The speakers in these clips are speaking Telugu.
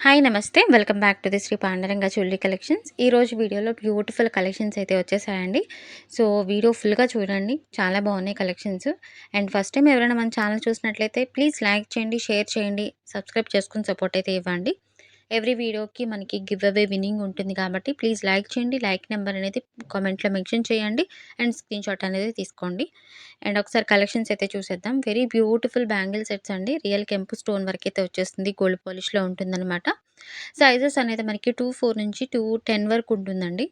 హాయ్ నమస్తే. Welcome back to the Shri Panduranga jewellery collections. ఈరోజు వీడియోలో బ్యూటిఫుల్ కలెక్షన్స్ అయితే వచ్చేసాయండి. సో, వీడియో ఫుల్‌గా చూడండి. చాలా బాగున్నాయి కలెక్షన్స్. అండ్ ఫస్ట్ టైం ఎవరైనా మన ఛానల్ చూసినట్లయితే ప్లీజ్ లైక్ చేయండి, షేర్ చేయండి, సబ్స్క్రైబ్ చేసుకొని సపోర్ట్ అయితే ఇవ్వండి. ఎవ్రీ వీడియోకి మనకి గివ్ అవే విన్నింగ్ ఉంటుంది కాబట్టి ప్లీజ్ లైక్ చేయండి. లైక్ నెంబర్ అనేది కామెంట్‌లో మెన్షన్ చేయండి. అండ్ స్క్రీన్‌షాట్ అనేది తీసుకోండి. అండ్ ఒకసారి కలెక్షన్స్ అయితే చూసేద్దాం. వెరీ బ్యూటిఫుల్ బ్యాంగిల్ సెట్స్ అండి. రియల్ కెంపు స్టోన్ వర్క్ అయితే వచ్చేస్తుంది. గోల్డ్ పాలిష్‌లో ఉంటుందన్నమాట. సైజెస్ అనేది మనకి 24 నుంచి 210 వరకు ఉంటుందండి.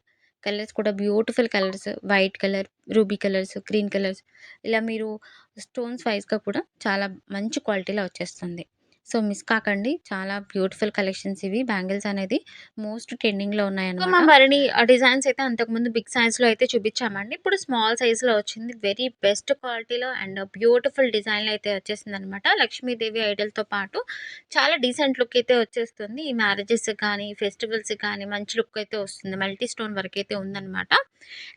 కలర్స్ కూడా beautiful colours, white colour, ruby colours, green colours, ఇలా మీరు స్టోన్స్ వైస్‌గా కూడా చాలా మంచి క్వాలిటీలో వచ్చేస్తుంది. సో, మిస్ కాకండి. చాలా బ్యూటిఫుల్ కలెక్షన్స్ ఇవి. బ్యాంగిల్స్ అనేది మోస్ట్ ట్రెండింగ్‌లో ఉన్నాయన్నమాట. సో, మా భరణి డిజైన్స్ అయితే అంతకుముందు బిగ్ సైజ్‌లో అయితే చూపించామండి. ఇప్పుడు స్మాల్ సైజ్‌లో వచ్చింది. వెరీ బెస్ట్ క్వాలిటీలో అండ్ బ్యూటిఫుల్ డిజైన్‌లో అయితే వచ్చేసిందనమాట. లక్ష్మీదేవి ఐడల్‌తో పాటు చాలా డీసెంట్ లుక్ అయితే వచ్చేస్తుంది. ఈ మ్యారేజెస్‌కి కానీ, ఫెస్టివల్స్‌కి కానీ మంచి లుక్ అయితే వస్తుంది. మల్టీ స్టోన్ వర్క్ అయితే ఉందనమాట.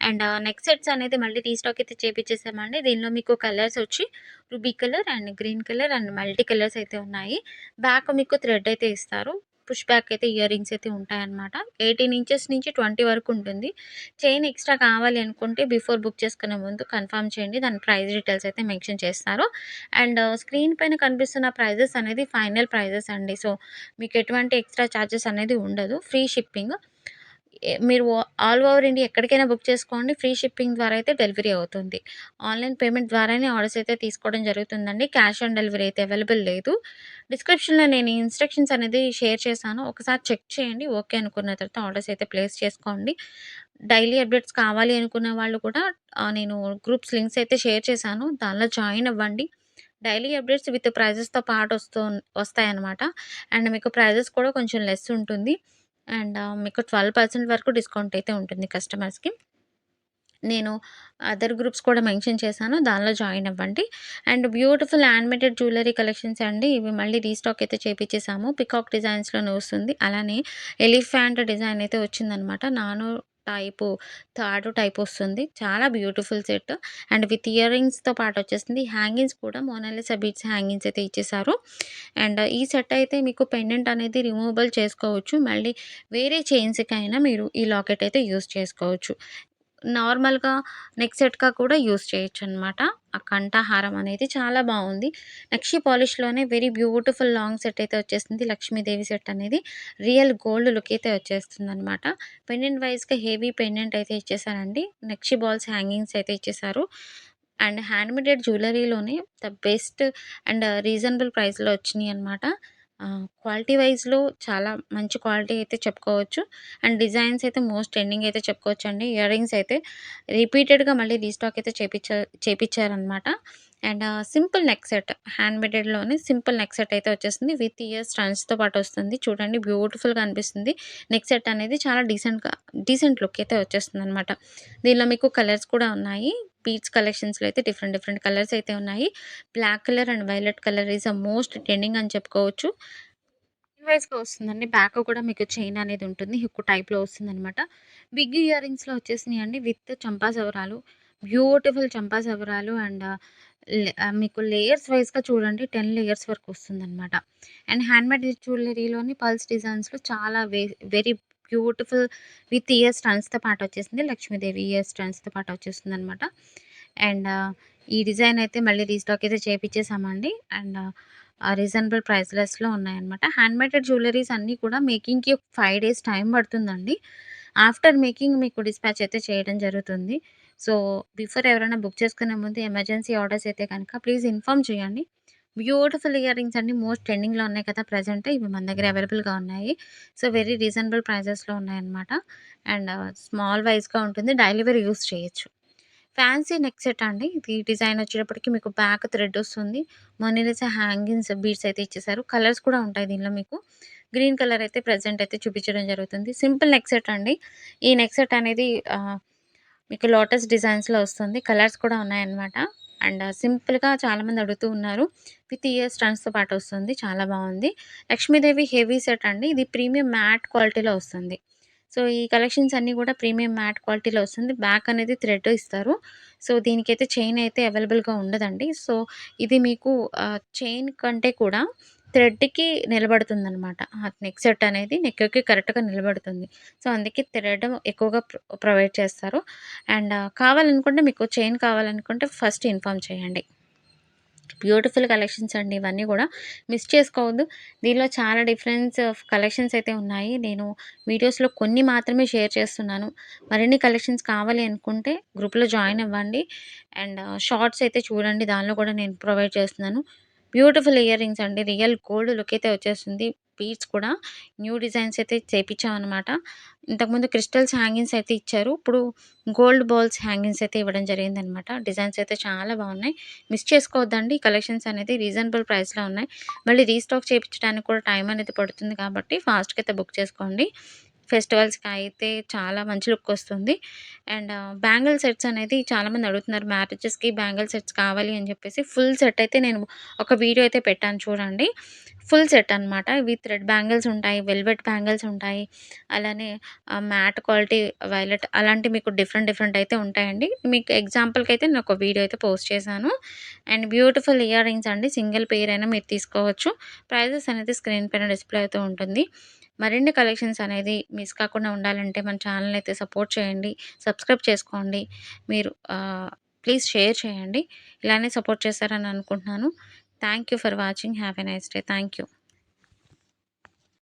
అండ్ నెక్ సెట్స్ అనేది మళ్ళీ రీస్టాక్ అయితే చేపిచ్చేసామండి. దీనిలో మీకు కలర్స్ వచ్చి ruby colour and green colour and multi colours అయితే ఉన్నాయి. బ్యాక్ మీకు థ్రెడ్ అయితే ఇస్తారు. పుష్ బ్యాక్ అయితే ఇయర్ రింగ్స్ అయితే ఉంటాయన్నమాట. 18 ఇంచెస్ నుంచి 20 వరకు ఉంటుంది. చైన్ ఎక్స్ట్రా కావాలి అనుకుంటే బిఫోర్ బుక్ చేసుకునే ముందు కన్ఫర్మ్ చేయండి. దాని ప్రైస్ డీటెయిల్స్ అయితే మెన్షన్ చేస్తారు. అండ్ స్క్రీన్ పైన కనిపిస్తున్న ప్రైజెస్ అనేది ఫైనల్ ప్రైజెస్ అండి. సో, మీకు ఎటువంటి ఎక్స్ట్రా చార్జెస్ అనేది ఉండదు. Free shipping. మీరు ఆల్ ఓవర్ ఇండియా ఎక్కడికైనా బుక్ చేసుకోండి. ఫ్రీ షిప్పింగ్ ద్వారా అయితే డెలివరీ అవుతుంది. ఆన్‌లైన్ పేమెంట్ ద్వారానే ఆర్డర్స్ అయితే తీసుకోవడం జరుగుతుందండి. క్యాష్ ఆన్ డెలివరీ అయితే అవైలబుల్ లేదు. డిస్క్రిప్షన్‌లో నేను ఇన్‌స్ట్రక్షన్స్ అనేది షేర్ చేశాను. ఒకసారి చెక్ చేయండి. ఓకే అనుకున్న తర్వాత ఆర్డర్స్ అయితే ప్లేస్ చేసుకోండి. డైలీ అప్డేట్స్ కావాలి అనుకునే వాళ్ళు కూడా నేను గ్రూప్స్ లింక్స్ అయితే షేర్ చేశాను. దానిలో జాయిన్ అవ్వండి. డైలీ అప్డేట్స్ విత్ ప్రైజెస్‌తో పాటు వస్తాయన్నమాట. అండ్ మీకు ప్రైజెస్ కూడా కొంచెం లెస్ ఉంటుంది. అండ్ మీకు 12% వరకు డిస్కౌంట్ అయితే ఉంటుంది కస్టమర్స్‌కి. నేను అదర్ గ్రూప్స్ కూడా మెన్షన్ చేశాను. దానిలో జాయిన్ అవ్వండి. అండ్ బ్యూటిఫుల్ హ్యాండ్‌మేడెడ్ జ్యువెలరీ కలెక్షన్స్ అండి. ఇవి మళ్ళీ రీస్టాక్ అయితే చేపిచ్చేసాము. పికాక్ డిజైన్స్‌లోనే వస్తుంది. అలానే ఎలిఫెంట్ డిజైన్ అయితే వచ్చిందనమాట. నానో టైపు, తాడు టైప్ వస్తుంది. చాలా beautiful set. And with ear రింగ్స్‌తో పాటు వచ్చేసింది. హ్యాంగింగ్స్ కూడా మోనాలిసా బీడ్స్ హ్యాంగింగ్స్ అయితే ఇచ్చేసారు. అండ్ ఈ సెట్ అయితే మీకు పెండెంట్ అనేది రిమూవబుల్ చేసుకోవచ్చు. మళ్ళీ వేరే చైన్స్‌కైనా మీరు ఈ లాకెట్ అయితే యూజ్ చేసుకోవచ్చు. నార్మల్‌గా నెక్ సెట్‌గా కూడా యూజ్ చేయొచ్చనమాట. ఆ కంఠహారం అనేది చాలా బావుంది. నక్షి పాలిష్‌లోనే వెరీ బ్యూటిఫుల్ లాంగ్ సెట్ అయితే వచ్చేసింది. లక్ష్మీదేవి సెట్ అనేది రియల్ గోల్డ్ లుక్ అయితే వచ్చేస్తుందనమాట. పెండెంట్ వైస్‌గా హెవీ పెండెంట్ అయితే ఇచ్చేసారండి. నక్షి బాల్స్ హ్యాంగింగ్స్ అయితే ఇచ్చేసారు. అండ్ హ్యాండ్‌మేడెడ్ జ్యువెలరీలోనే ద బెస్ట్ అండ్ రీజనబుల్ ప్రైస్‌లో వచ్చినియనమాట. క్వాలిటీ వైస్‌లో చాలా మంచి క్వాలిటీ అయితే చెప్పుకోవచ్చు. అండ్ డిజైన్స్ అయితే మోస్ట్ ట్రెండింగ్ అయితే చెప్పుకోవచ్చండి. ఇయర్ రింగ్స్ అయితే రిపీటెడ్‌గా మళ్ళీ రీస్టాక్ అయితే చేపిచ్చారనమాట. అండ్ సింపుల్ నెక్ సెట్ హ్యాండ్‌మేడెడ్‌లోనే సింపుల్ నెక్ సెట్ అయితే వచ్చేసింది. విత్ ఇయర్ స్టడ్స్‌తో పాటు వస్తుంది. చూడండి బ్యూటిఫుల్‌గా అనిపిస్తుంది. నెక్ సెట్ అనేది చాలా డీసెంట్ లుక్ అయితే వచ్చేస్తుందనమాట. దీనిలో మీకు కలర్స్ కూడా ఉన్నాయి. బీడ్స్ కలెక్షన్స్‌లో అయితే డిఫరెంట్ డిఫరెంట్ కలర్స్ అయితే ఉన్నాయి. Black colour and violet colour is most trending అని చెప్పుకోవచ్చు. వైస్‌గా వస్తుందండి. బ్యాక్ కూడా మీకు చైన్ అనేది ఉంటుంది. హుక్ టైప్‌లో వస్తుందనమాట. బిగ్ ఇయర్ రింగ్స్‌లో వచ్చేసినాయండి విత్ చంపా సవరాలు. బ్యూటిఫుల్ చంపా సవరాలు అండ్ మీకు లేయర్స్ వైస్‌గా చూడండి 10 లేయర్స్ వరకు వస్తుందనమాట. అండ్ హ్యాండ్‌మేడ్ జ్యువెలరీలోని పల్స్ డిజైన్స్‌లో చాలా వెరీ బ్యూటిఫుల్ విత్ ఇయర్ స్టడ్స్‌తో పాటు వచ్చేసింది. లక్ష్మీదేవి ఇయర్ స్టడ్స్‌తో పాటు వచ్చేస్తుందనమాట. అండ్ ఈ డిజైన్ అయితే మళ్ళీ రీస్టాక్ అయితే చేపిచ్చేసామండి. అండ్ రీజనబుల్ ప్రైస్‌లెస్‌లో ఉన్నాయన్నమాట. హ్యాండ్‌మేడెడ్ జ్యువెలరీస్ అన్నీ కూడా మేకింగ్‌కి 5 డేస్ టైం పడుతుందండి. ఆఫ్టర్ మేకింగ్ మీకు డిస్పాచ్ అయితే చేయడం జరుగుతుంది. సో, బిఫోర్ ఎవరైనా బుక్ చేసుకునే ముందు ఎమర్జెన్సీ ఆర్డర్స్ అయితే కనుక ప్లీజ్ ఇన్ఫార్మ్ చేయండి. బ్యూటిఫుల్ ఇయర్ రింగ్స్ అండి. మోస్ట్ ట్రెండింగ్‌లో ఉన్నాయి కదా! ప్రెజెంట్ ఇవి మన దగ్గర అవైలబుల్‌గా ఉన్నాయి. సో, వెరీ రీజనబుల్ ప్రైజెస్‌లో ఉన్నాయన్నమాట. అండ్ స్మాల్ వైస్‌గా ఉంటుంది. డైలీ వేర్ యూజ్ చేయొచ్చు. ఫ్యాన్సీ నెక్ సెట్ అండి. ఇది డిజైన్ వచ్చేటప్పటికి మీకు బ్యాక్ థ్రెడ్ వస్తుంది. మొనాలిసా హ్యాంగింగ్స్ బీడ్స్ అయితే ఇచ్చేసారు. కలర్స్ కూడా ఉంటాయి దీనిలో మీకు. గ్రీన్ కలర్ అయితే ప్రెజెంట్ అయితే చూపించడం జరుగుతుంది. సింపుల్ నెక్ సెట్ అండి. ఈ నెక్ సెట్ అనేది మీకు లోటస్ డిజైన్స్‌లో వస్తుంది. కలర్స్ కూడా ఉన్నాయన్నమాట. అండ్ సింపుల్‌గా చాలామంది అడుగుతూ ఉన్నారు. విత్ ఇయర్ స్టడ్స్‌తో పాటు వస్తుంది. చాలా బావుంది. లక్ష్మీదేవి హెవీ సెట్ అండి. ఇది ప్రీమియం మ్యాట్ క్వాలిటీలో వస్తుంది. సో, ఈ కలెక్షన్స్ అన్నీ కూడా ప్రీమియం మ్యాట్ క్వాలిటీలో వస్తుంది. బ్యాక్ అనేది థ్రెడ్ ఇస్తారు. సో, దీనికైతే చైన్ అయితే అవైలబుల్‌గా ఉండదండి. సో, ఇది మీకు చైన్ కంటే కూడా థ్రెడ్‌కి నిలబడుతుందనమాట. ఆ నెక్ సెట్ అనేది నెక్‌కి కరెక్ట్‌గా నిలబడుతుంది. సో, అందుకే థ్రెడ్ ఎక్కువగా ప్రొవైడ్ చేస్తారు. అండ్ కావాలనుకుంటే మీకు చైన్ కావాలనుకుంటే ఫస్ట్ ఇన్ఫార్మ్ చేయండి. బ్యూటిఫుల్ కలెక్షన్స్ అండి ఇవన్నీ గూడా. మిస్ చేసుకోవద్దు. దీనిలో చాలా డిఫరెన్స్ ఆఫ్ కలెక్షన్స్ అయితే ఉన్నాయి. నేను వీడియోస్‌లో కొన్ని మాత్రమే షేర్ చేస్తున్నాను. మరిన్ని కలెక్షన్స్ కావాలి అనుకుంటే గ్రూప్‌లో జాయిన్ అవ్వండి. అండ్ షార్ట్స్ అయితే చూడండి. దానిలో కూడా నేను ప్రొవైడ్ చేస్తున్నాను. బ్యూటిఫుల్ ఇయర్ రింగ్స్ అండి. రియల్ గోల్డ్ లుక్ అయితే వచ్చేస్తుంది. బీడ్స్ కూడా న్యూ డిజైన్స్ అయితే చేపిచ్చామనమాట. ఇంతకుముందు క్రిస్టల్స్ హ్యాంగింగ్స్ అయితే ఇచ్చారు. ఇప్పుడు గోల్డ్ బాల్స్ హ్యాంగింగ్స్ అయితే ఇవ్వడం జరిగిందనమాట. డిజైన్స్ అయితే చాలా బాగున్నాయి. మిస్ చేసుకోవద్దండి. ఈ కలెక్షన్స్ అనేది రీజనబుల్ ప్రైస్‌లో ఉన్నాయి. మళ్ళీ రీస్టాక్ చేపించడానికి కూడా టైం అనేది పడుతుంది కాబట్టి ఫాస్ట్‌గా అయితే బుక్ చేసుకోండి. ఫెస్టివల్స్‌కి అయితే చాలా మంచి లుక్ వస్తుంది. అండ్ బ్యాంగిల్ సెట్స్ అనేది చాలామంది అడుగుతున్నారు. మ్యారేజెస్‌కి బ్యాంగిల్ సెట్స్ కావాలి అని చెప్పేసి ఫుల్ సెట్ అయితే నేను ఒక వీడియో అయితే పెట్టాను చూడండి. ఫుల్ సెట్ అనమాట. విత్ థ్రెడ్ బ్యాంగిల్స్ ఉంటాయి. వెల్వెట్ బ్యాంగిల్స్ ఉంటాయి. అలానే మ్యాట్ క్వాలిటీ వైలెట్ అలాంటి మీకు డిఫరెంట్ డిఫరెంట్ అయితే ఉంటాయండి. మీకు ఎగ్జాంపుల్‌కి అయితే నేను ఒక వీడియో అయితే పోస్ట్ చేశాను. అండ్ బ్యూటిఫుల్ ఇయర్ రింగ్స్ అండి. సింగిల్ పెయిర్ అయినా మీరు తీసుకోవచ్చు. ప్రైజెస్ అనేది స్క్రీన్ పైన డిస్‌ప్లే అవుతూ ఉంటుంది. మరిన్ని కలెక్షన్స్ అనేది మిస్ కాకుండా ఉండాలంటే మన ఛానెల్‌ని అయితే సపోర్ట్ చేయండి. సబ్స్క్రైబ్ చేసుకోండి. మీరు ప్లీజ్ షేర్ చేయండి. ఇలానే సపోర్ట్ చేస్తారని అనుకుంటున్నాను. Thank you for watching. Have a nice day. Thank you.